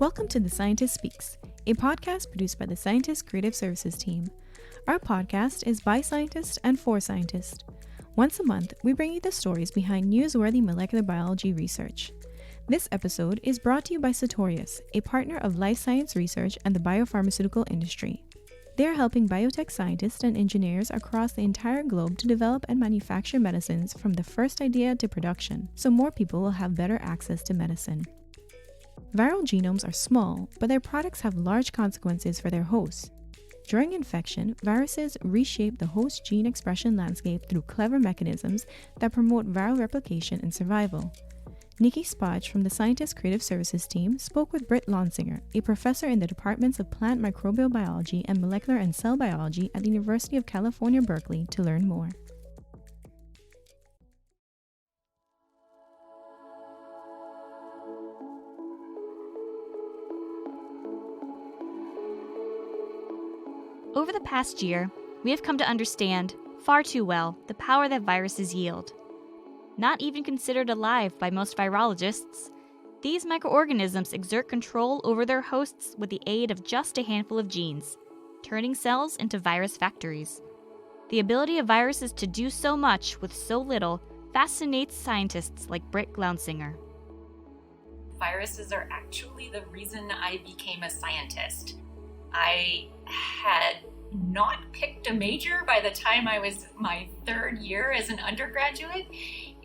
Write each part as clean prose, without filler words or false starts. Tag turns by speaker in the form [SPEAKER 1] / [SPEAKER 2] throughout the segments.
[SPEAKER 1] Welcome to The Scientist Speaks, a podcast produced by the Scientist Creative Services team. Our podcast is by scientists and for scientists. Once a month, we bring you the stories behind newsworthy molecular biology research. This episode is brought to you by Sartorius, a partner of life science research and the biopharmaceutical industry. They are helping biotech scientists and engineers across the entire globe to develop and manufacture medicines from the first idea to production, so more people will have better access to medicine. Viral genomes are small, but their products have large consequences for their hosts. During infection, viruses reshape the host gene expression landscape through clever mechanisms that promote viral replication and survival. Niki Spahich from the Scientist Creative Services team spoke with Britt Glaunsinger, a professor in the departments of plant microbial biology and molecular and cell biology at the University of California, Berkeley, to learn more.
[SPEAKER 2] Over the past year, we have come to understand, far too well, the power that viruses yield. Not even considered alive by most virologists, these microorganisms exert control over their hosts with the aid of just a handful of genes, turning cells into virus factories. The ability of viruses to do so much with so little fascinates scientists like Britt Glaunsinger.
[SPEAKER 3] Viruses are actually the reason I became a scientist. I had not picked a major by the time I was my third year as an undergraduate,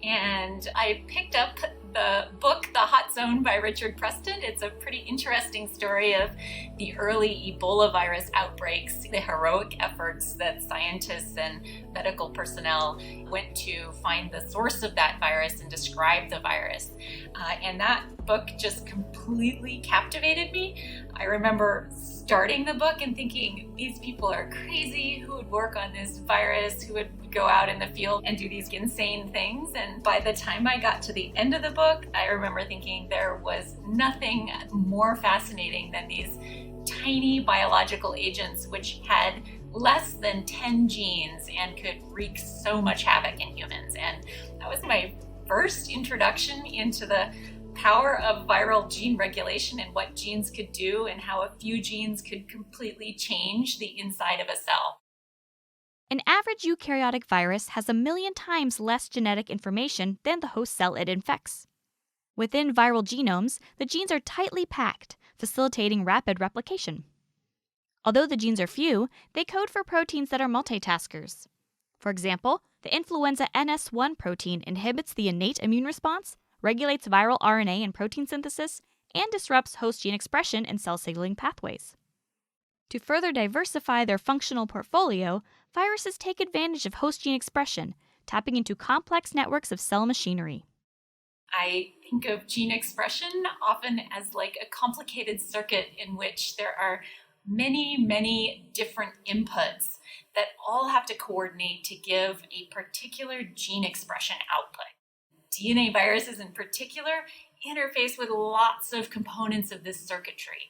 [SPEAKER 3] and I picked up the book, The Hot Zone by Richard Preston. It's a pretty interesting story of the early Ebola virus outbreaks, the heroic efforts that scientists and medical personnel went to find the source of that virus and describe the virus. And that book just completely captivated me. I remember starting the book and thinking, these people are crazy. Who would work on this virus? Who would go out in the field and do these insane things? And by the time I got to the end of the book, I remember thinking there was nothing more fascinating than these tiny biological agents which had less than 10 genes and could wreak so much havoc in humans. And that was my first introduction into the power of viral gene regulation and what genes could do and how a few genes could completely change the inside of a cell.
[SPEAKER 2] An average eukaryotic virus has 1 million times less genetic information than the host cell it infects. Within viral genomes, the genes are tightly packed, facilitating rapid replication. Although the genes are few, they code for proteins that are multitaskers. For example, the influenza NS1 protein inhibits the innate immune response, regulates viral RNA and protein synthesis, and disrupts host gene expression and cell signaling pathways. To further diversify their functional portfolio, viruses take advantage of host gene expression, tapping into complex networks of cell machinery.
[SPEAKER 3] I think of gene expression often as like a complicated circuit in which there are many different inputs that all have to coordinate to give a particular gene expression output. DNA viruses in particular interface with lots of components of this circuitry.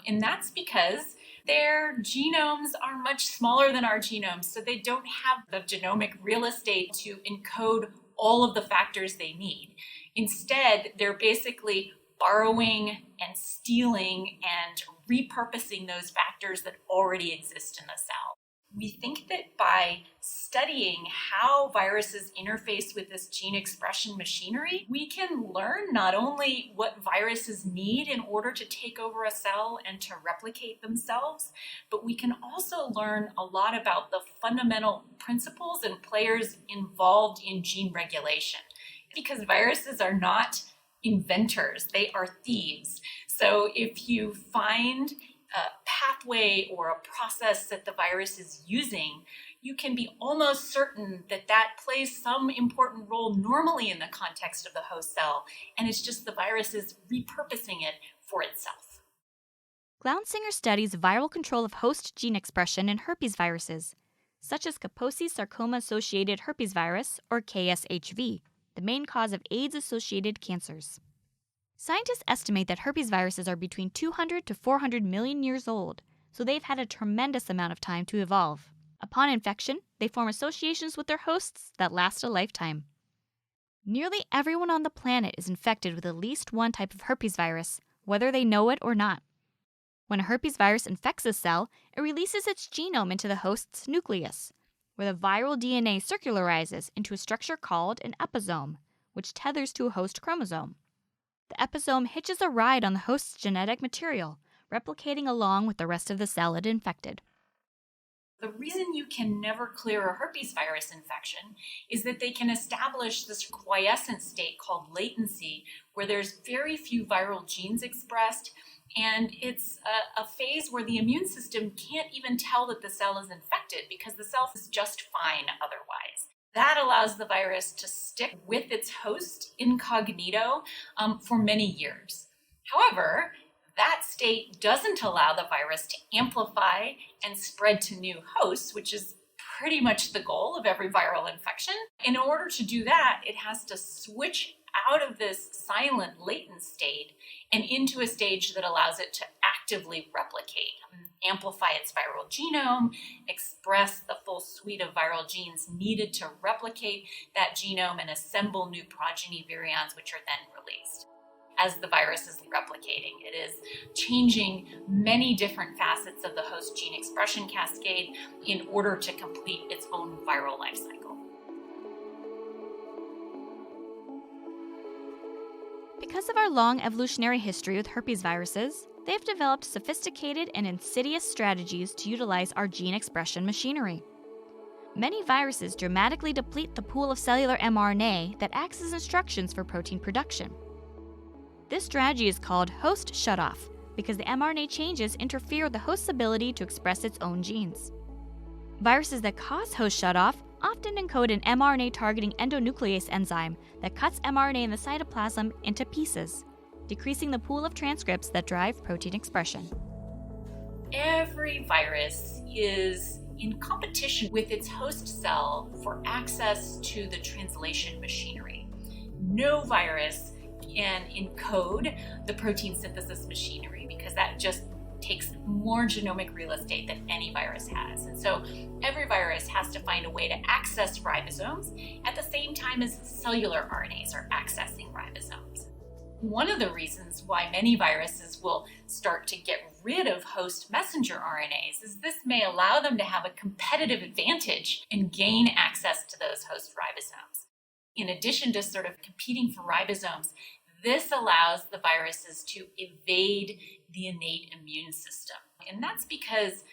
[SPEAKER 3] And that's because their genomes are much smaller than our genomes, so they don't have the genomic real estate to encode all of the factors they need. Instead, they're basically borrowing and stealing and repurposing those factors that already exist in the cell. We think that by studying how viruses interface with this gene expression machinery, we can learn not only what viruses need in order to take over a cell and to replicate themselves, but we can also learn a lot about the fundamental principles and players involved in gene regulation. Because viruses are not inventors, they are thieves. So if you find a pathway or a process that the virus is using, you can be almost certain that that plays some important role normally in the context of the host cell, and it's just the virus is repurposing it for itself.
[SPEAKER 2] Glaunsinger studies viral control of host gene expression in herpes viruses, such as Kaposi sarcoma-associated herpes virus, or KSHV, the main cause of AIDS-associated cancers. Scientists estimate that herpes viruses are between 200 to 400 million years old, so they've had a tremendous amount of time to evolve. Upon infection, they form associations with their hosts that last a lifetime. Nearly everyone on the planet is infected with at least one type of herpes virus, whether they know it or not. When a herpes virus infects a cell, it releases its genome into the host's nucleus, where the viral DNA circularizes into a structure called an episome, which tethers to a host chromosome. The episome hitches a ride on the host's genetic material, replicating along with the rest of the cell it infected.
[SPEAKER 3] The reason you can never clear a herpes virus infection is that they can establish this quiescent state called latency, where there's very few viral genes expressed, and it's a phase where the immune system can't even tell that the cell is infected because the cell is just fine otherwise. That allows the virus to stick with its host incognito for many years. However, that state doesn't allow the virus to amplify and spread to new hosts, which is pretty much the goal of every viral infection. In order to do that, it has to switch out of this silent, latent state and into a stage that allows it to actively replicate, amplify its viral genome, express the full suite of viral genes needed to replicate that genome, and assemble new progeny virions, which are then released. As the virus is replicating, it is changing many different facets of the host gene expression cascade in order to complete its own viral life cycle.
[SPEAKER 2] Because of our long evolutionary history with herpes viruses, they've developed sophisticated and insidious strategies to utilize our gene expression machinery. Many viruses dramatically deplete the pool of cellular mRNA that acts as instructions for protein production. This strategy is called host shutoff because the mRNA changes interfere with the host's ability to express its own genes. Viruses that cause host shutoff often encode an mRNA-targeting endonuclease enzyme that cuts mRNA in the cytoplasm into pieces, decreasing the pool of transcripts that drive protein expression.
[SPEAKER 3] Every virus is in competition with its host cell for access to the translation machinery. No virus can encode the protein synthesis machinery because that just takes more genomic real estate than any virus has. And so every virus has to find a way to access ribosomes at the same time as cellular RNAs are accessing ribosomes. One of the reasons why many viruses will start to get rid of host messenger RNAs is this may allow them to have a competitive advantage and gain access to those host ribosomes. In addition to sort of competing for ribosomes, this allows the viruses to evade the innate immune system. And that's because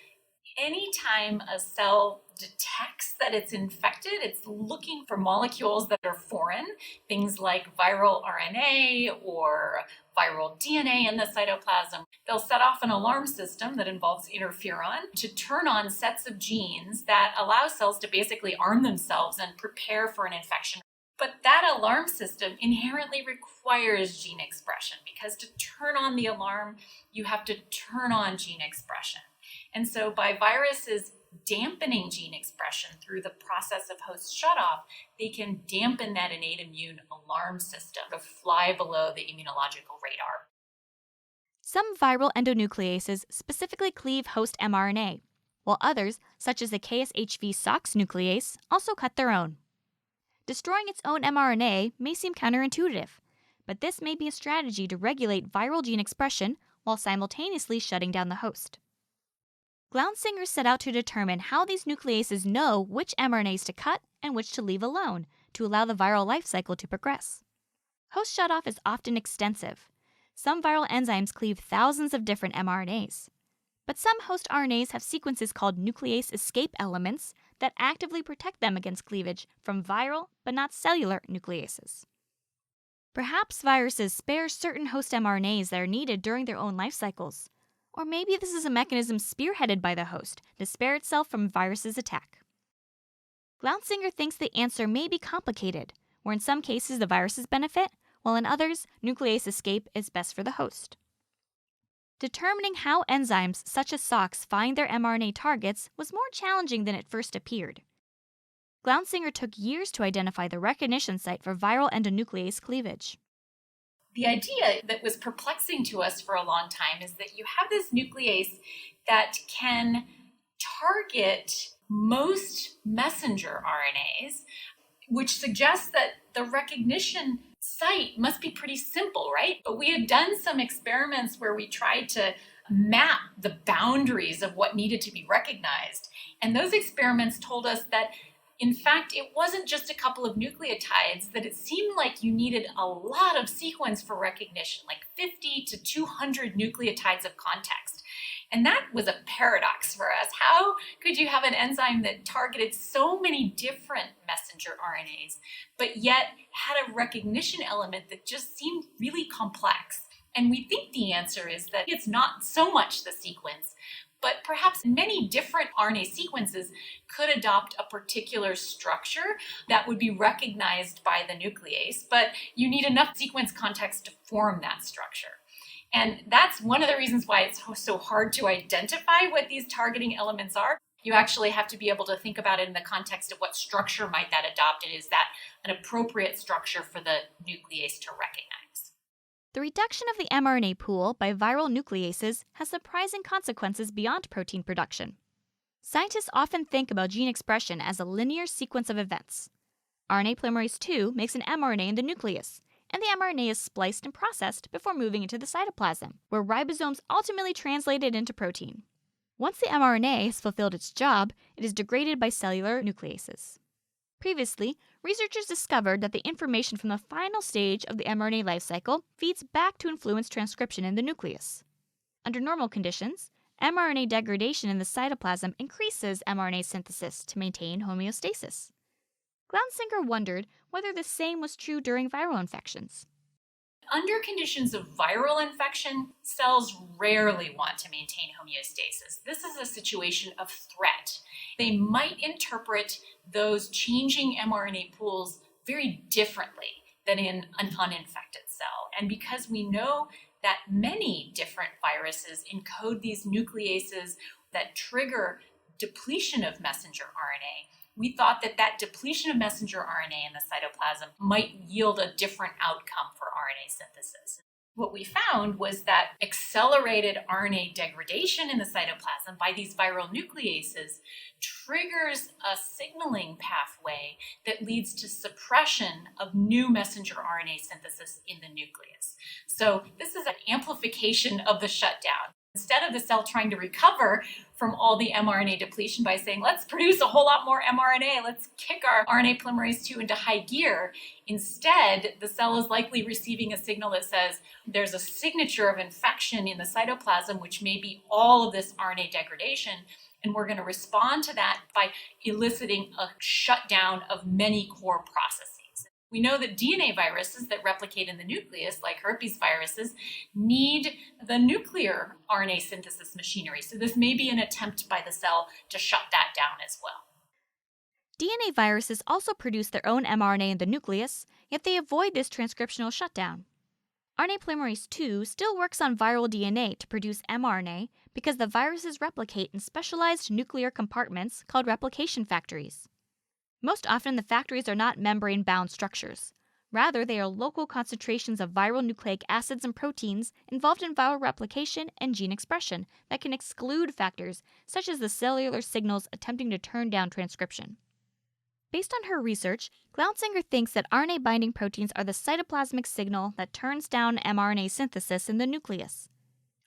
[SPEAKER 3] anytime a cell detects that it's infected, it's looking for molecules that are foreign, things like viral RNA or viral DNA in the cytoplasm. They'll set off an alarm system that involves interferon to turn on sets of genes that allow cells to basically arm themselves and prepare for an infection. But that alarm system inherently requires gene expression because to turn on the alarm, you have to turn on gene expression. And so by viruses dampening gene expression through the process of host shutoff, they can dampen that innate immune alarm system to fly below the immunological radar.
[SPEAKER 2] Some viral endonucleases specifically cleave host mRNA, while others, such as the KSHV SOX nuclease, also cut their own. Destroying its own mRNA may seem counterintuitive, but this may be a strategy to regulate viral gene expression while simultaneously shutting down the host. Glaunsinger set out to determine how these nucleases know which mRNAs to cut and which to leave alone to allow the viral life cycle to progress. Host shutoff is often extensive. Some viral enzymes cleave thousands of different mRNAs. But some host RNAs have sequences called nuclease escape elements that actively protect them against cleavage from viral but not cellular nucleases. Perhaps viruses spare certain host mRNAs that are needed during their own life cycles. Or maybe this is a mechanism spearheaded by the host to spare itself from virus's attack. Glaunsinger thinks the answer may be complicated, where in some cases the viruses benefit, while in others, nuclease escape is best for the host. Determining how enzymes such as SOX find their mRNA targets was more challenging than it first appeared. Glaunsinger took years to identify the recognition site for viral endonuclease cleavage.
[SPEAKER 3] The idea that was perplexing to us for a long time is that you have this nuclease that can target most messenger RNAs, which suggests that the recognition site must be pretty simple, right? But we had done some experiments where we tried to map the boundaries of what needed to be recognized. And those experiments told us that, in fact, it wasn't just a couple of nucleotides, that it seemed like you needed a lot of sequence for recognition, like 50 to 200 nucleotides of context. And that was a paradox for us. How could you have an enzyme that targeted so many different messenger RNAs, but yet had a recognition element that just seemed really complex? And we think the answer is that it's not so much the sequence, but perhaps many different RNA sequences could adopt a particular structure that would be recognized by the nuclease, but you need enough sequence context to form that structure. And that's one of the reasons why it's so hard to identify what these targeting elements are. You actually have to be able to think about it in the context of what structure might that adopt, and is that an appropriate structure for the nuclease to recognize.
[SPEAKER 2] The reduction of the mRNA pool by viral nucleases has surprising consequences beyond protein production. Scientists often think about gene expression as a linear sequence of events. RNA polymerase II makes an mRNA in the nucleus, and the mRNA is spliced and processed before moving into the cytoplasm, where ribosomes ultimately translate it into protein. Once the mRNA has fulfilled its job, it is degraded by cellular nucleases. Previously, researchers discovered that the information from the final stage of the mRNA life cycle feeds back to influence transcription in the nucleus. Under normal conditions, mRNA degradation in the cytoplasm increases mRNA synthesis to maintain homeostasis. Glaunsinger wondered whether the same was true during viral infections.
[SPEAKER 3] Under conditions of viral infection, cells rarely want to maintain homeostasis. This is a situation of threat. They might interpret those changing mRNA pools very differently than in an uninfected cell. And because we know that many different viruses encode these nucleases that trigger depletion of messenger RNA, we thought that that depletion of messenger RNA in the cytoplasm might yield a different outcome for RNA synthesis. What we found was that accelerated RNA degradation in the cytoplasm by these viral nucleases triggers a signaling pathway that leads to suppression of new messenger RNA synthesis in the nucleus. So this is an amplification of the shutdown. Instead of the cell trying to recover from all the mRNA depletion by saying, let's produce a whole lot more mRNA, let's kick our RNA polymerase II into high gear, instead, the cell is likely receiving a signal that says there's a signature of infection in the cytoplasm, which may be all of this RNA degradation, and we're going to respond to that by eliciting a shutdown of many core processes. We know that DNA viruses that replicate in the nucleus, like herpes viruses, need the nuclear RNA synthesis machinery. So this may be an attempt by the cell to shut that down as well.
[SPEAKER 2] DNA viruses also produce their own mRNA in the nucleus, yet they avoid this transcriptional shutdown. RNA polymerase II still works on viral DNA to produce mRNA because the viruses replicate in specialized nuclear compartments called replication factories. Most often, the factories are not membrane-bound structures. Rather, they are local concentrations of viral nucleic acids and proteins involved in viral replication and gene expression that can exclude factors such as the cellular signals attempting to turn down transcription. Based on her research, Glaunsinger thinks that RNA-binding proteins are the cytoplasmic signal that turns down mRNA synthesis in the nucleus.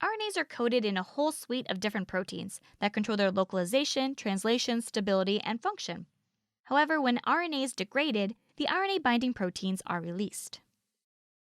[SPEAKER 2] RNAs are coded in a whole suite of different proteins that control their localization, translation, stability, and function. However, when RNA is degraded, the RNA-binding proteins are released.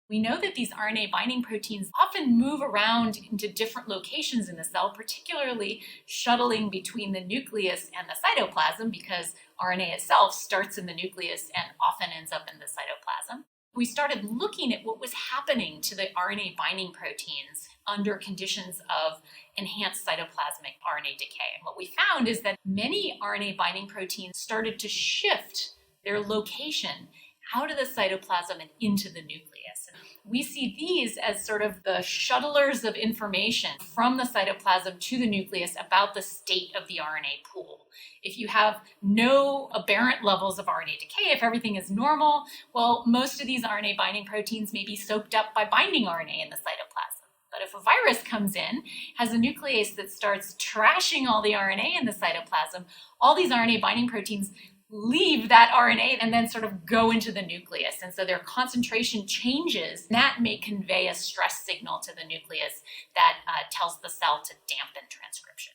[SPEAKER 3] We know that these RNA-binding proteins often move around into different locations in the cell, particularly shuttling between the nucleus and the cytoplasm, because RNA itself starts in the nucleus and often ends up in the cytoplasm. We started looking at what was happening to the RNA-binding proteins under conditions of enhanced cytoplasmic RNA decay. And what we found is that many RNA-binding proteins started to shift their location out of the cytoplasm and into the nucleus. And we see these as sort of the shuttlers of information from the cytoplasm to the nucleus about the state of the RNA pool. If you have no aberrant levels of RNA decay, if everything is normal, well, most of these RNA binding proteins may be soaked up by binding RNA in the cytoplasm. But if a virus comes in, has a nuclease that starts trashing all the RNA in the cytoplasm, all these RNA binding proteins leave that RNA and then sort of go into the nucleus. And so their concentration changes. That may convey a stress signal to the nucleus that tells the cell to dampen transcription.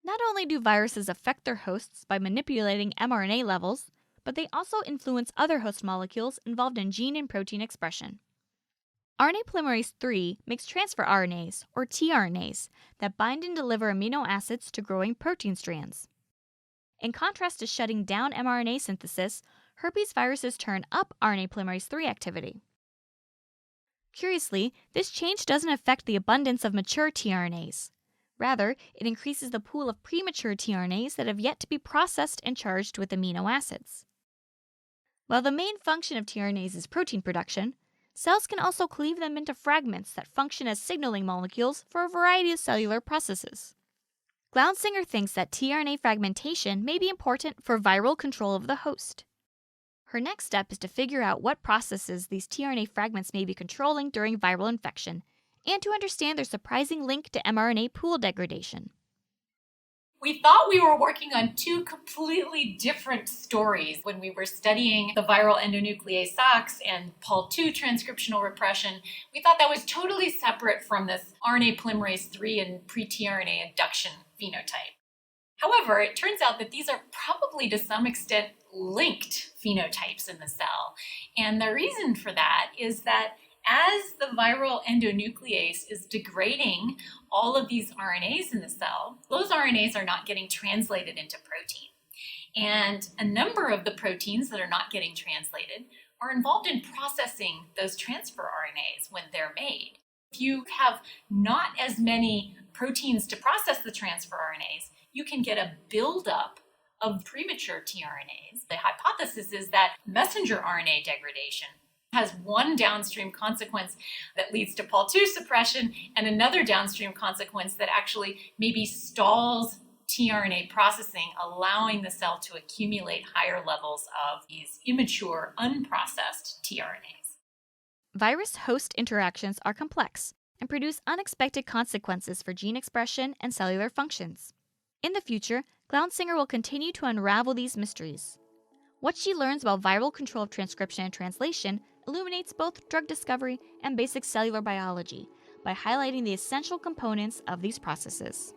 [SPEAKER 2] Not only do viruses affect their hosts by manipulating mRNA levels, but they also influence other host molecules involved in gene and protein expression. RNA polymerase III makes transfer RNAs, or tRNAs, that bind and deliver amino acids to growing protein strands. In contrast to shutting down mRNA synthesis, herpes viruses turn up RNA polymerase III activity. Curiously, this change doesn't affect the abundance of mature tRNAs. Rather, it increases the pool of premature tRNAs that have yet to be processed and charged with amino acids. While the main function of tRNAs is protein production, cells can also cleave them into fragments that function as signaling molecules for a variety of cellular processes. Glaunsinger thinks that tRNA fragmentation may be important for viral control of the host. Her next step is to figure out what processes these tRNA fragments may be controlling during viral infection, and to understand their surprising link to mRNA pool degradation.
[SPEAKER 3] We thought we were working on two completely different stories when we were studying the viral endonuclease SOX and Pol2 transcriptional repression. We thought that was totally separate from this RNA polymerase III and pre-tRNA induction phenotype. However, it turns out that these are probably to some extent linked phenotypes in the cell. And the reason for that is that as the viral endonuclease is degrading all of these RNAs in the cell, those RNAs are not getting translated into protein. And a number of the proteins that are not getting translated are involved in processing those transfer RNAs when they're made. If you have not as many proteins to process the transfer RNAs, you can get a buildup of premature tRNAs. The hypothesis is that messenger RNA degradation has one downstream consequence that leads to Pol2 suppression and another downstream consequence that actually maybe stalls tRNA processing, allowing the cell to accumulate higher levels of these immature, unprocessed tRNAs.
[SPEAKER 2] Virus-host interactions are complex and produce unexpected consequences for gene expression and cellular functions. In the future, Glaunsinger will continue to unravel these mysteries. What she learns about viral control of transcription and translation illuminates both drug discovery and basic cellular biology by highlighting the essential components of these processes.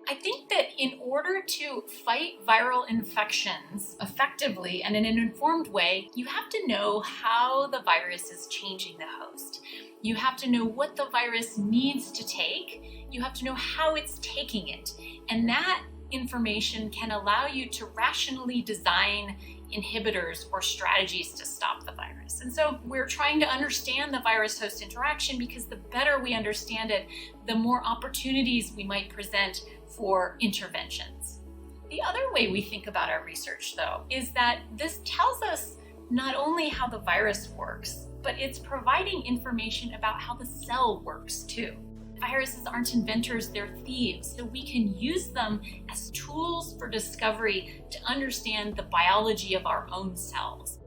[SPEAKER 3] I think that in order to fight viral infections effectively and in an informed way, you have to know how the virus is changing the host. You have to know what the virus needs to take. You have to know how it's taking it. And that information can allow you to rationally design inhibitors or strategies to stop the virus. And so we're trying to understand the virus-host interaction because the better we understand it, the more opportunities we might present for interventions. The other way we think about our research, though, is that this tells us not only how the virus works, but it's providing information about how the cell works too. Viruses aren't inventors, they're thieves. So we can use them as tools for discovery to understand the biology of our own cells.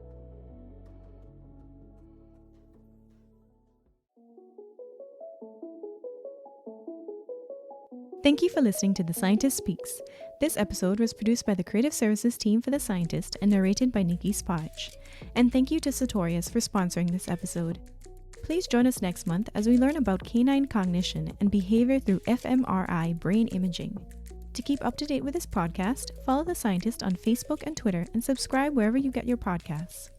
[SPEAKER 1] Thank you for listening to The Scientist Speaks. This episode was produced by the Creative Services team for The Scientist and narrated by Niki Spahich. And thank you to Sartorius for sponsoring this episode. Please join us next month as we learn about canine cognition and behavior through fMRI brain imaging. To keep up to date with this podcast, follow The Scientist on Facebook and Twitter and subscribe wherever you get your podcasts.